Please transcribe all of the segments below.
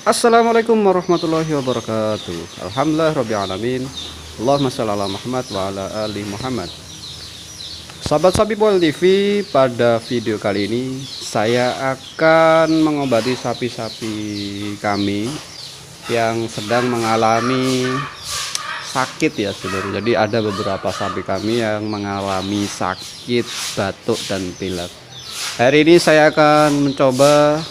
Assalamualaikum warahmatullahi wabarakatuh. Alhamdulillah rabbil alamin. Allahumma shalli ala Muhammad wa ala ali Muhammad. Sahabat Sapi Pol TV, pada video kali ini saya akan mengobati sapi-sapi kami yang sedang mengalami sakit ya seluruh. Jadi ada beberapa sapi kami yang mengalami sakit batuk dan pilek. Hari ini saya akan mencoba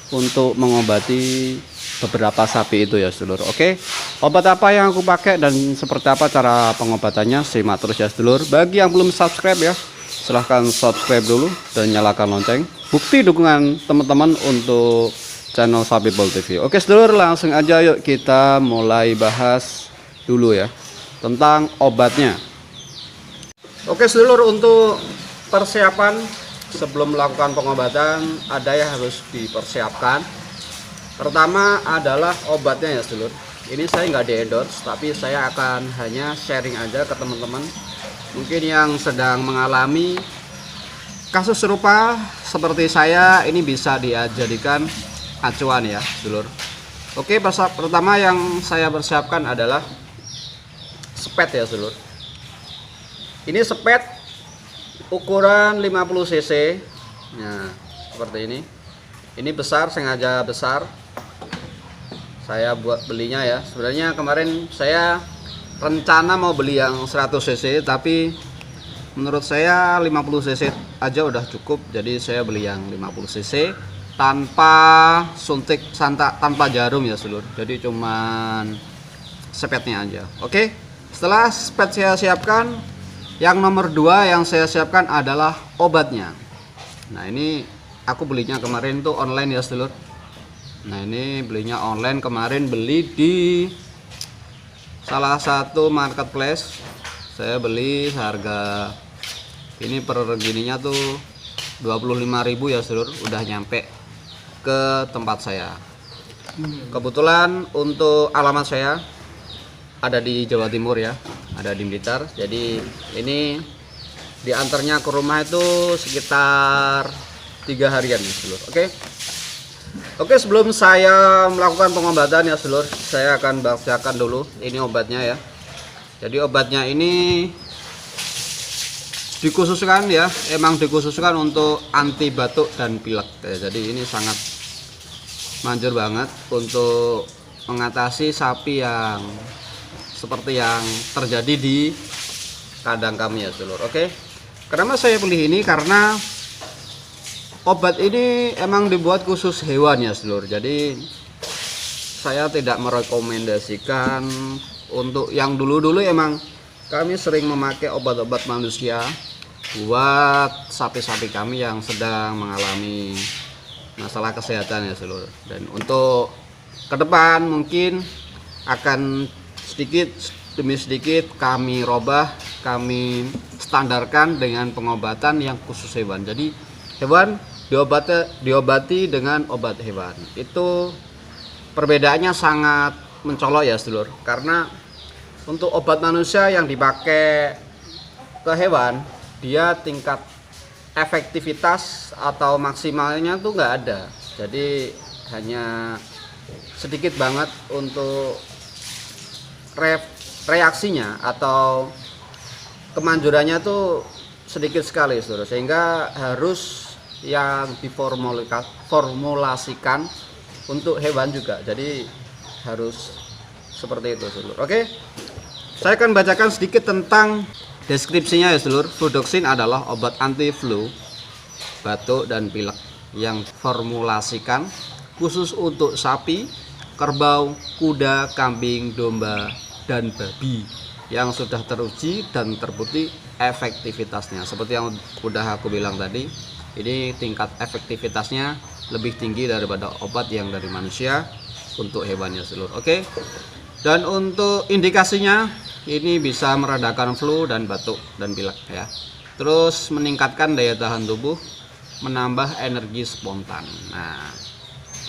untuk mengobati beberapa sapi itu ya sedulur. Oke, obat apa yang aku pakai dan seperti apa cara pengobatannya, simak terus ya sedulur. Bagi yang belum subscribe ya, silahkan subscribe dulu dan nyalakan lonceng, bukti dukungan teman-teman untuk channel Sapi Pol TV. Oke sedulur, langsung aja yuk kita mulai bahas dulu ya tentang obatnya. Oke sedulur, untuk persiapan sebelum melakukan pengobatan ada yang harus dipersiapkan. Pertama adalah obatnya ya sedulur. Ini saya nggak di-endorse, tapi saya akan hanya sharing aja ke teman-teman mungkin yang sedang mengalami kasus serupa seperti saya. Ini bisa dijadikan acuan ya sedulur. Oke, pertama yang saya persiapkan adalah spet ya sedulur. Ini spet ukuran 50 cc. Nah, seperti ini. Ini besar, sengaja besar. Saya buat belinya ya. Sebenarnya kemarin saya rencana mau beli yang 100 cc, tapi menurut saya 50 cc aja udah cukup. Jadi saya beli yang 50 cc tanpa suntik tanpa jarum ya seluruh. Jadi cuman spetnya aja. Oke. Setelah spet saya siapkan, yang nomor 2 yang saya siapkan adalah obatnya. Nah, ini aku belinya kemarin tuh online ya seluruh. Nah, ini belinya online kemarin, beli di salah satu marketplace. Saya beli harga ini per gininya tuh 25.000 ya seluruh, udah nyampe ke tempat saya. Kebetulan untuk alamat saya ada di Jawa Timur ya, ada di Blitar. Jadi ini diantarnya ke rumah itu sekitar 3 harian ya seluruh. Oke, sebelum saya melakukan pengobatan ya seluruh, saya akan bacakan dulu ini obatnya ya. Jadi obatnya ini dikhususkan ya, emang dikhususkan untuk anti batuk dan pilek ya. Jadi ini sangat manjur banget untuk mengatasi sapi yang seperti yang terjadi di kandang kami ya seluruh. Oke, kenapa saya pilih ini? Karena obat ini emang dibuat khusus hewan ya seluruh. Jadi saya tidak merekomendasikan untuk yang dulu-dulu. Emang kami sering memakai obat-obat manusia buat sapi-sapi kami yang sedang mengalami masalah kesehatan ya seluruh. Dan untuk ke depan mungkin akan sedikit demi sedikit kami robah, kami standarkan dengan pengobatan yang khusus hewan. Jadi hewan diobati dengan obat hewan. Itu perbedaannya sangat mencolok ya sedulur. Karena untuk obat manusia yang dipakai ke hewan, dia tingkat efektivitas atau maksimalnya tuh nggak ada. Jadi hanya sedikit banget untuk reaksinya atau kemanjurannya tuh sedikit sekali sedulur. Sehingga harus yang diformulasikan untuk hewan juga. Jadi harus seperti itu seluruh. Oke, saya akan bacakan sedikit tentang deskripsinya ya seluruh. Fludoxin adalah obat anti flu, batuk dan pilek yang formulasikan khusus untuk sapi, kerbau, kuda, kambing, domba dan babi yang sudah teruji dan terbukti efektivitasnya. Seperti yang udah aku bilang tadi, ini tingkat efektivitasnya lebih tinggi daripada obat yang dari manusia untuk hewannya seluruh. Oke. Dan untuk indikasinya ini bisa meredakan flu dan batuk dan pilek ya. Terus meningkatkan daya tahan tubuh, menambah energi spontan. Nah,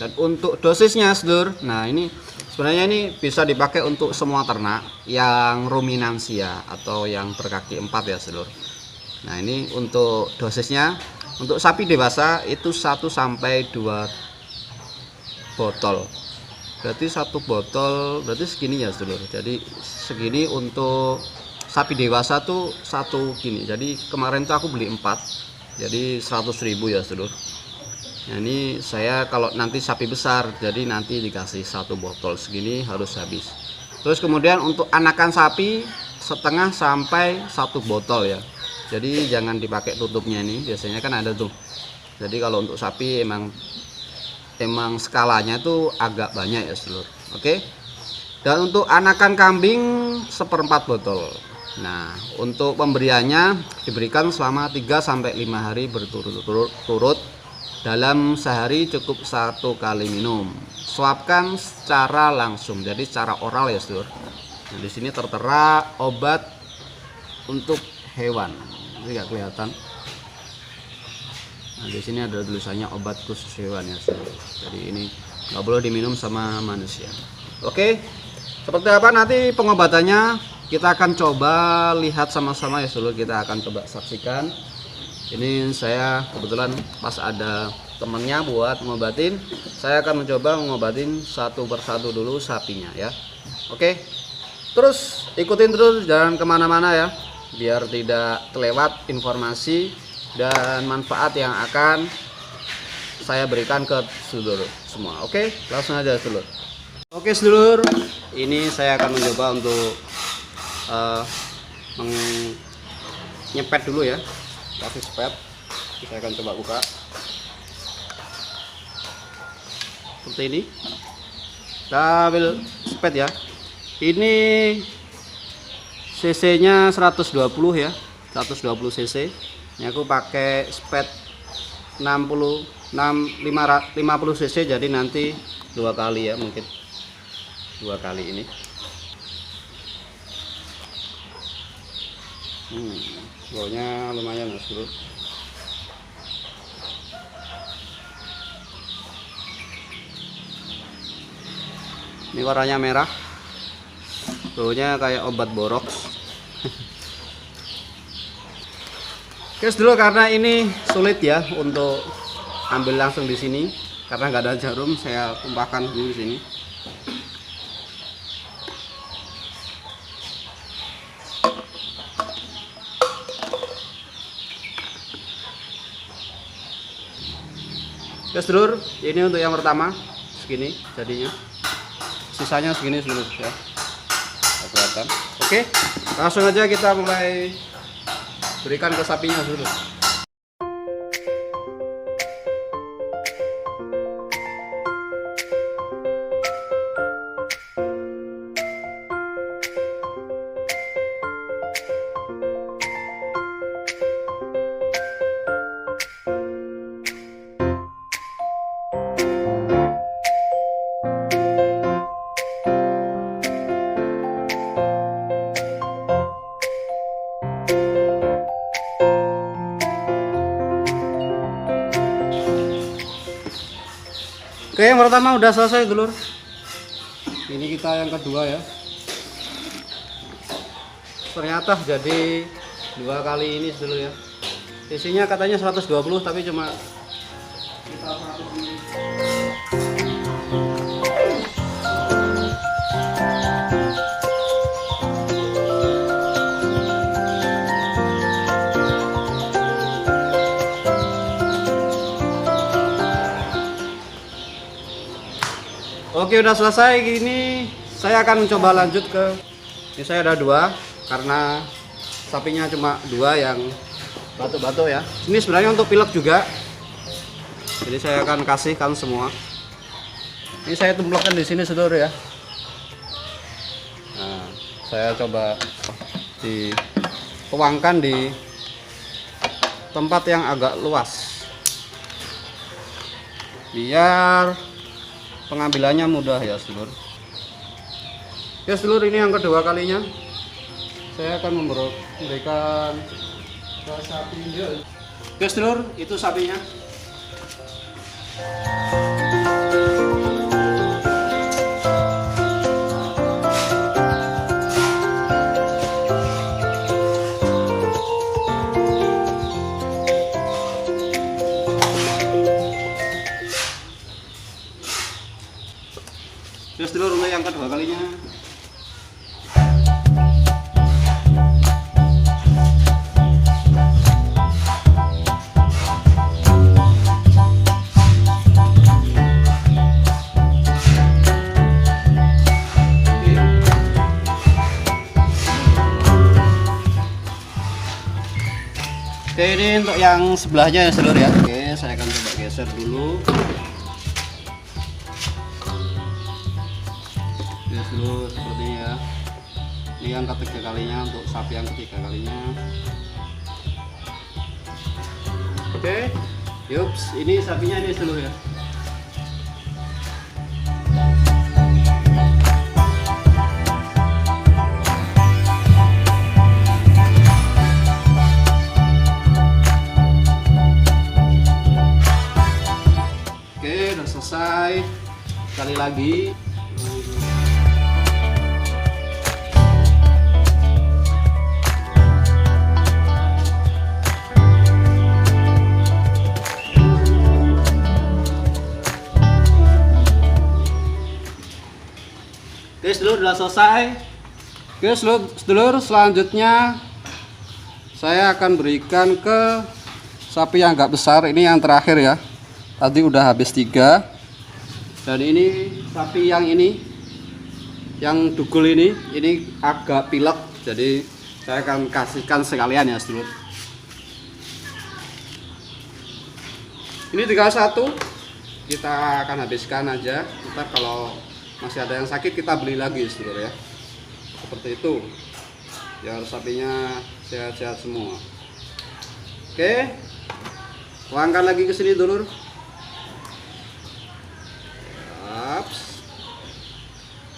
dan untuk dosisnya seluruh. Nah, ini sebenarnya ini bisa dipakai untuk semua ternak yang ruminansia atau yang berkaki 4 ya seluruh. Nah, ini untuk dosisnya. Untuk sapi dewasa itu 1 sampai 2 botol berarti satu botol berarti segini ya sedulur. Jadi segini untuk sapi dewasa tuh satu gini. Jadi kemarin tuh aku beli 4, jadi 100.000 ya sedulur. Nah ini saya kalau nanti sapi besar, jadi nanti dikasih satu botol segini harus habis. Terus kemudian untuk anakan sapi setengah sampai satu botol ya. Jadi jangan dipakai tutupnya, ini biasanya kan ada tuh. Jadi kalau untuk sapi emang skalanya tuh agak banyak ya sedulur. Oke. Dan untuk anakan kambing 1/4 botol. Nah untuk pemberiannya diberikan selama 3-5 hari berturut-turut. Dalam sehari cukup 1 kali minum. Suapkan secara langsung, jadi secara oral ya sedulur. Nah, di sini tertera obat untuk hewan. Ini nggak kelihatan. Nah, di sini ada tulisannya obat khusus hewan ya sedulur. Jadi ini nggak boleh diminum sama manusia. Oke, seperti apa nanti pengobatannya kita akan coba lihat sama-sama ya sedulur. Kita akan coba saksikan. Ini saya kebetulan pas ada temennya buat ngobatin, saya akan mencoba ngobatin satu persatu dulu sapinya ya. Oke, terus ikutin terus, jangan kemana-mana ya, biar tidak kelewat informasi dan manfaat yang akan saya berikan ke sedulur semua. Oke, langsung aja sedulur. Oke sedulur, ini saya akan mencoba untuk nyepet dulu ya, kasih spet. Saya akan coba buka seperti ini. Kita ambil spet ya. Ini cc nya 120 ya, 120 cc. Ini aku pakai spet 50 cc, jadi nanti 2 kali ya, mungkin 2 kali ini. Baunya lumayan mas bro. Ini warnanya merah, baunya kayak obat borok. Guys dulu, karena ini sulit ya untuk ambil langsung di sini karena nggak ada jarum, saya tumpahkan dulu di sini. Guys dulur, ini untuk yang pertama segini jadinya, sisanya segini dulu ya, kelihatan. Oke, langsung aja kita mulai berikan ke sapinya dulu. Oke, yang pertama udah selesai dulur. Ini kita yang kedua ya. Ternyata jadi 2 kali ini dulu ya. Isinya katanya 120 tapi cuma kita 100 ml. Oke, udah selesai gini. Saya akan mencoba lanjut ke, ini saya ada 2 karena sapinya cuma 2 yang batuk-batuk ya. Ini sebenarnya untuk pilek juga, jadi saya akan kasihkan semua. Ini saya tumplokkan di sini sedulur ya. Nah, saya coba dituangkan di tempat yang agak luas biar pengambilannya mudah ya sedulur. Ya sedulur, ini yang kedua kalinya saya akan memberikan ke sapi. Ya sedulur, itu sapinya. Terus dulu untuk yang kedua kalinya. Oke, ini untuk yang sebelahnya ya seluruh ya. Oke, saya akan coba geser dulu. Oke seluruh seperti ini ya. Ini yang ketiga kalinya untuk sapi yang ketiga kalinya. Oke, yups, ini sapinya ini seluruh ya. Selesai. Sekali lagi. Oke, sedulur sudah selesai. Oke, sedulur selanjutnya saya akan berikan ke sapi yang agak besar. Ini yang terakhir ya. Tadi udah habis 3. Dan ini sapi yang ini, yang dugul ini agak pilek, jadi saya akan kasihkan sekalian ya sedulur. Ini tinggal 1, kita akan habiskan aja. Ntar kalau masih ada yang sakit kita beli lagi sedulur ya. Seperti itu, biar sapinya sehat-sehat semua. Oke, tuangkan lagi ke sini dulur.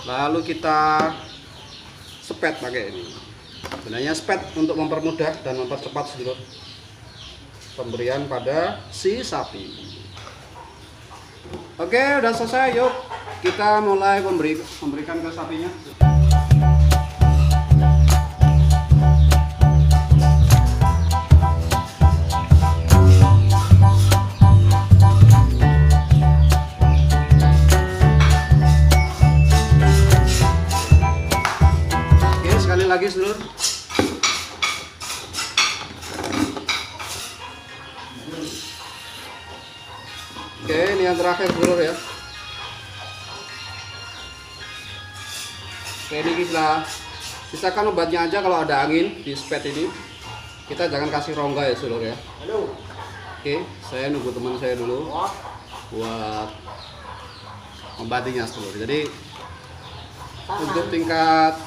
Lalu kita sepet pakai ini. Sebenarnya sepet untuk mempermudah dan mempercepat sedulur pemberian pada si sapi. Oke, udah selesai. Yuk kita mulai memberikan ke sapinya. Lagi sedulur. Oke, ini yang terakhir sedulur ya. Oke, ini kita sisakan obatnya aja kalau ada angin di spet ini. Kita jangan kasih rongga ya sedulur ya. Oke, saya nunggu teman saya dulu buat membatinya sedulur. Jadi untuk tingkat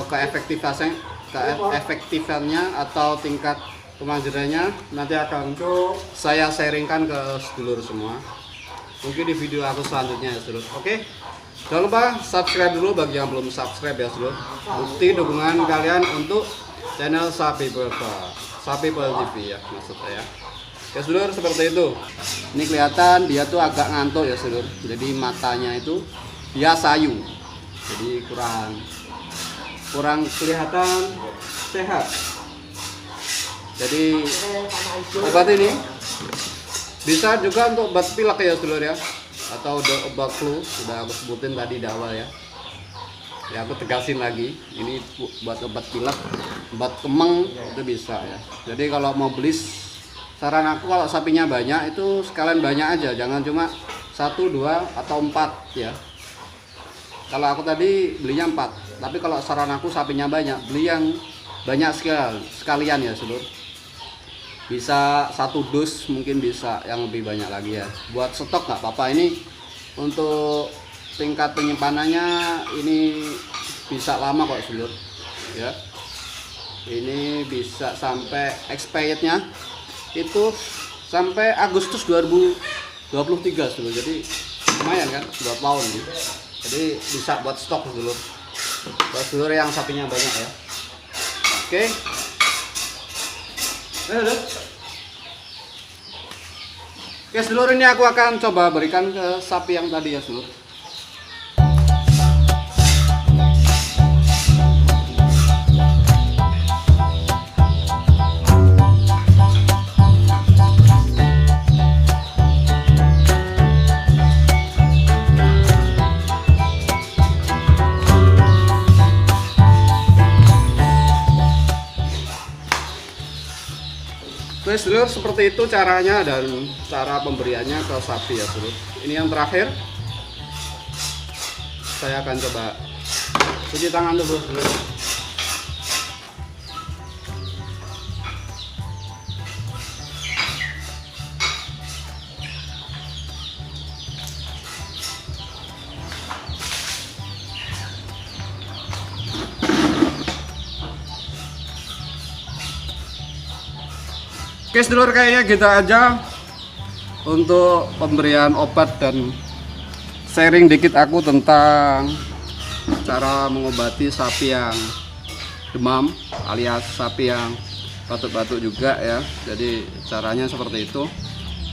keefektifannya atau tingkat kemanjurannya nanti akan saya sharingkan ke sedulur semua, mungkin di video aku selanjutnya ya sedulur. Oke, jangan lupa subscribe dulu bagi yang belum subscribe ya sedulur. Bukti dukungan kalian untuk channel Sapi Pearl TV ya maksud saya. Ya sedulur, seperti itu. Ini kelihatan dia tuh agak ngantuk ya sedulur, jadi matanya itu dia sayu, jadi kurang kelihatan sehat. Jadi obat ini bisa juga untuk obat pilek ya sedulur ya, atau obat flu, sudah aku sebutin tadi di awal ya. Ya aku tegasin lagi, ini buat obat pilek, obat kemeng itu bisa ya. Jadi kalau mau beli, saran aku kalau sapinya banyak itu sekalian banyak aja, jangan cuma 1, 2 atau 4 ya. Kalau aku tadi belinya 4, tapi kalau saran aku sapinya banyak, beli yang banyak sekalian ya sedulur. Bisa 1 dus, mungkin bisa yang lebih banyak lagi ya. Buat stok nggak apa-apa. Ini untuk tingkat penyimpanannya ini bisa lama kok sedulur ya. Ini bisa sampai expirednya itu sampai Agustus 2023 sedulur. Jadi lumayan kan, 2 tahun gitu. Jadi bisa buat stok dulu, buat sedulur yang sapinya banyak ya. Oke. Oke sedulur, ini aku akan coba berikan ke sapi yang tadi ya sedulur. Oke sedulur, seperti itu caranya dan cara pemberiannya ke sapi ya sedulur. Ini yang terakhir, saya akan coba cuci tangan dulu sedulur. Oke sedulur, kayaknya gitu aja untuk pemberian obat dan sharing dikit aku tentang cara mengobati sapi yang demam alias sapi yang batuk-batuk juga ya. Jadi caranya seperti itu.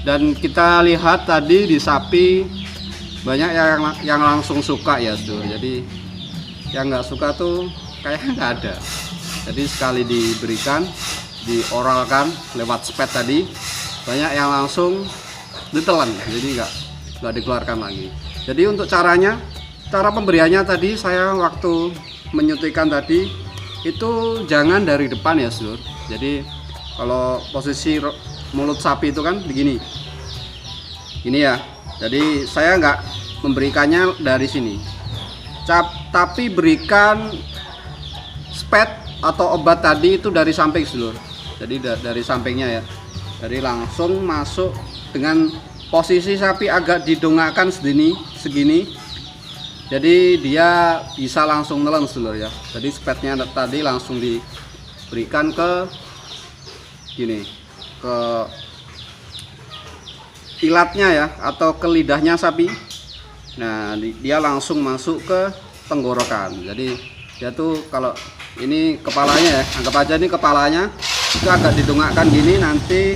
Dan kita lihat tadi di sapi banyak yang langsung suka ya sedulur. Jadi yang nggak suka tuh kayaknya nggak ada. Jadi sekali diberikan, dioralkan lewat spet tadi, banyak yang langsung ditelan, jadi nggak dikeluarkan lagi. Jadi untuk cara pemberiannya tadi, saya waktu menyuntikkan tadi itu jangan dari depan ya sedulur. Jadi kalau posisi mulut sapi itu kan begini, ini ya. Jadi saya nggak memberikannya dari sini, tapi berikan spet atau obat tadi itu dari samping sedulur. Jadi dari sampingnya ya, jadi langsung masuk dengan posisi sapi agak didongakkan segini, jadi dia bisa langsung nelen sedulur ya. Jadi spetnya tadi langsung diberikan ke gini, ke ilatnya ya, atau ke lidahnya sapi. Nah dia langsung masuk ke tenggorokan. Jadi dia tuh kalau ini kepalanya ya, anggap aja ini kepalanya itu agak didongakkan gini, nanti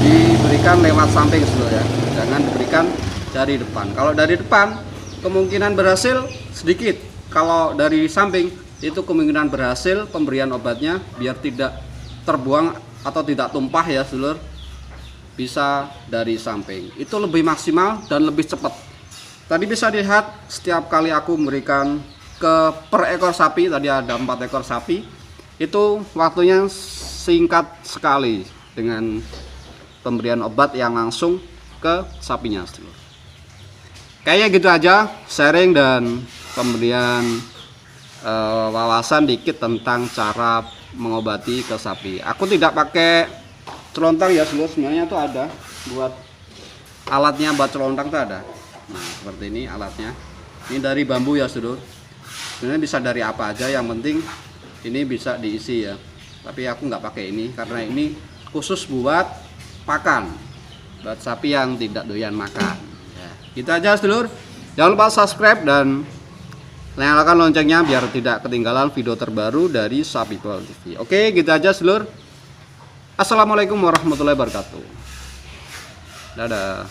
diberikan lewat samping sedulur ya, jangan diberikan dari depan. Kalau dari depan kemungkinan berhasil sedikit, kalau dari samping itu kemungkinan berhasil pemberian obatnya biar tidak terbuang atau tidak tumpah ya sedulur, bisa dari samping, itu lebih maksimal dan lebih cepat. Tadi bisa dilihat setiap kali aku memberikan per ekor sapi, tadi ada 4 ekor sapi, itu waktunya singkat sekali dengan pemberian obat yang langsung ke sapinya sedulur. Kayaknya gitu aja sharing dan pemberian wawasan dikit tentang cara mengobati ke sapi. Aku tidak pakai celontang ya sedulur, sebenarnya tuh ada buat alatnya, buat celontang tuh ada. Nah seperti ini alatnya, ini dari bambu ya sedulur. Sebenarnya bisa dari apa aja, yang penting ini bisa diisi ya. Tapi aku nggak pakai ini karena ini khusus buat pakan, buat sapi yang tidak doyan makan ya. Gitu aja sedulur, jangan lupa subscribe dan nyalakan loncengnya biar tidak ketinggalan video terbaru dari Sapi Pol TV. Oke gitu aja sedulur, assalamualaikum warahmatullahi wabarakatuh, dadah.